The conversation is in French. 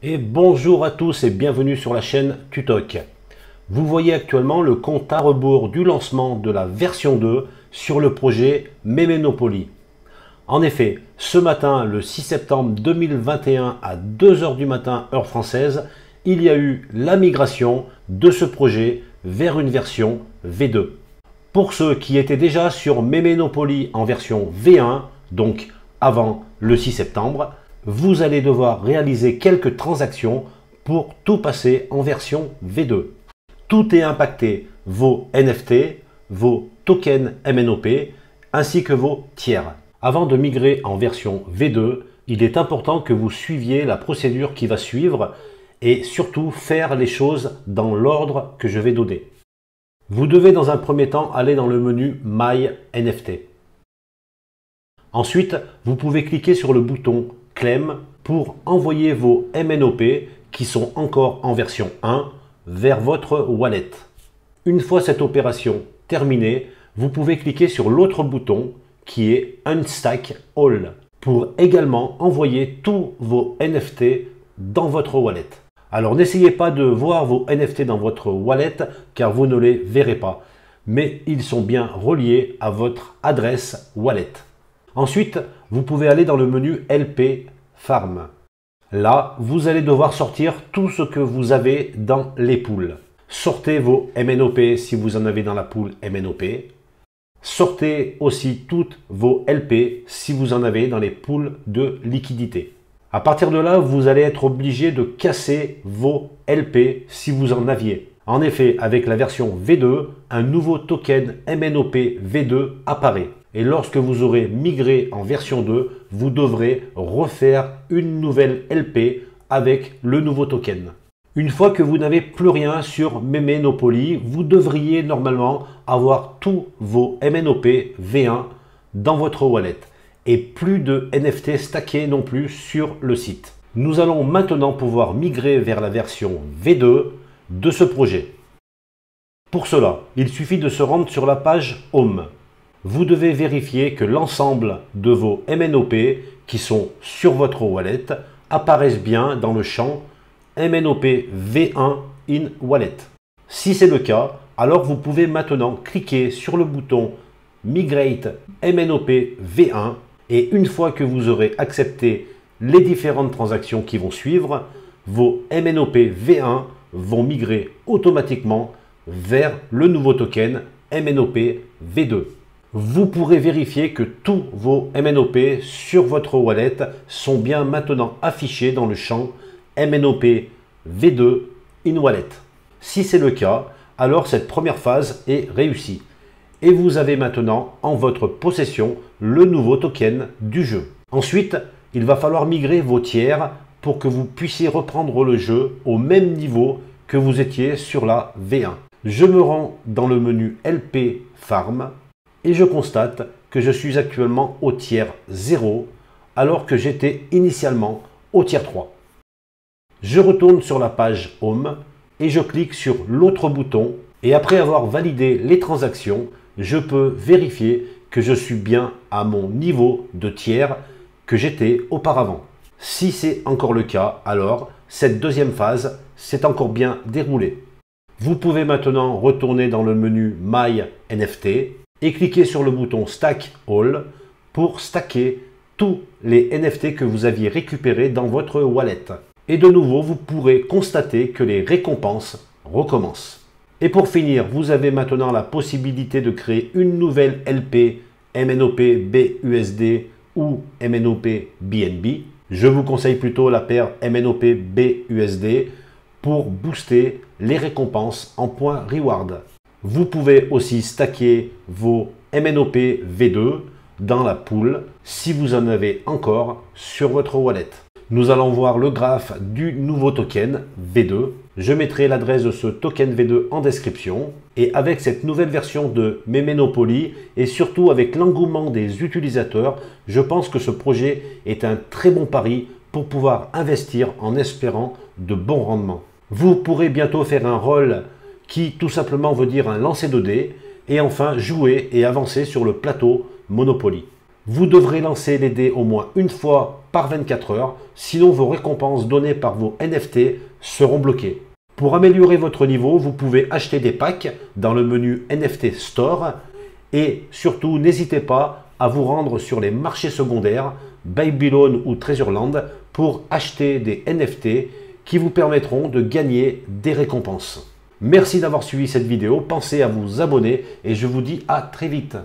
Et bonjour à tous et bienvenue sur la chaîne Tutoc. Vous voyez actuellement le compte à rebours du lancement de la version 2 sur le projet Memenopoly. En effet, ce matin, le 6 septembre 2021 à 2 h du matin heure française, il y a eu la migration de ce projet vers une version V2. Pour ceux qui étaient déjà sur Memenopoly en version V1, donc avant le 6 septembre, vous allez devoir réaliser quelques transactions pour tout passer en version V2. Tout est impacté, vos NFT, vos tokens MNOP, ainsi que vos tiers. Avant de migrer en version V2, il est important que vous suiviez la procédure qui va suivre et surtout faire les choses dans l'ordre que je vais donner. Vous devez dans un premier temps aller dans le menu My NFT. Ensuite, vous pouvez cliquer sur le bouton Claim pour envoyer vos MNOP qui sont encore en version 1 vers votre wallet. Une fois cette opération terminée, vous pouvez cliquer sur l'autre bouton qui est Unstack All pour également envoyer tous vos NFT dans votre wallet. Alors n'essayez pas de voir vos NFT dans votre wallet car vous ne les verrez pas, mais ils sont bien reliés à votre adresse wallet. Ensuite, vous pouvez aller dans le menu LP Farm. Là, vous allez devoir sortir tout ce que vous avez dans les poules. Sortez vos MNOP si vous en avez dans la pool MNOP. Sortez aussi toutes vos LP si vous en avez dans les poules de liquidité. À partir de là, vous allez être obligé de casser vos LP si vous en aviez. En effet, avec la version V2, un nouveau token MNOP V2 apparaît. Et lorsque vous aurez migré en version 2, vous devrez refaire une nouvelle LP avec le nouveau token. Une fois que vous n'avez plus rien sur Memenopoly, vous devriez normalement avoir tous vos MNOP V1 dans votre wallet. Et plus de NFT stackés non plus sur le site. Nous allons maintenant pouvoir migrer vers la version V2 de ce projet. Pour cela, il suffit de se rendre sur la page Home. Vous devez vérifier que l'ensemble de vos MNOP qui sont sur votre wallet apparaissent bien dans le champ MNOP V1 in Wallet. Si c'est le cas, alors vous pouvez maintenant cliquer sur le bouton Migrate MNOP V1 et une fois que vous aurez accepté les différentes transactions qui vont suivre, vos MNOP V1 vont migrer automatiquement vers le nouveau token MNOP V2. Vous pourrez vérifier que tous vos MNOP sur votre wallet sont bien maintenant affichés dans le champ MNOP V2 in Wallet. Si c'est le cas, alors cette première phase est réussie. Et vous avez maintenant en votre possession le nouveau token du jeu. Ensuite, il va falloir migrer vos tiers pour que vous puissiez reprendre le jeu au même niveau que vous étiez sur la V1. Je me rends dans le menu LP Farm et je constate que je suis actuellement au tiers 0 alors que j'étais initialement au tiers 3. Je retourne sur la page Home et je clique sur l'autre bouton et après avoir validé les transactions, je peux vérifier que je suis bien à mon niveau de tiers que j'étais auparavant. Si c'est encore le cas, alors cette deuxième phase s'est encore bien déroulée. Vous pouvez maintenant retourner dans le menu My NFT et cliquer sur le bouton Stack All pour stacker tous les NFT que vous aviez récupérés dans votre wallet. Et de nouveau, vous pourrez constater que les récompenses recommencent. Et pour finir, vous avez maintenant la possibilité de créer une nouvelle LP MNOP BUSD ou MNOP BNB. Je vous conseille plutôt la paire MNOP BUSD pour booster les récompenses en points reward. Vous pouvez aussi stacker vos MNOP V2 dans la pool si vous en avez encore sur votre wallet. Nous allons voir le graphe du nouveau token V2. Je mettrai l'adresse de ce token V2 en description. Et avec cette nouvelle version de Memenopoly et surtout avec l'engouement des utilisateurs, je pense que ce projet est un très bon pari pour pouvoir investir en espérant de bons rendements. Vous pourrez bientôt faire un roll qui tout simplement veut dire un lancer de dés et enfin jouer et avancer sur le plateau Monopoly. Vous devrez lancer les dés au moins une fois par 24 heures, sinon vos récompenses données par vos NFT seront bloquées. Pour améliorer votre niveau, vous pouvez acheter des packs dans le menu NFT Store et surtout n'hésitez pas à vous rendre sur les marchés secondaires, Babylon ou Treasureland pour acheter des NFT qui vous permettront de gagner des récompenses. Merci d'avoir suivi cette vidéo, pensez à vous abonner et je vous dis à très vite.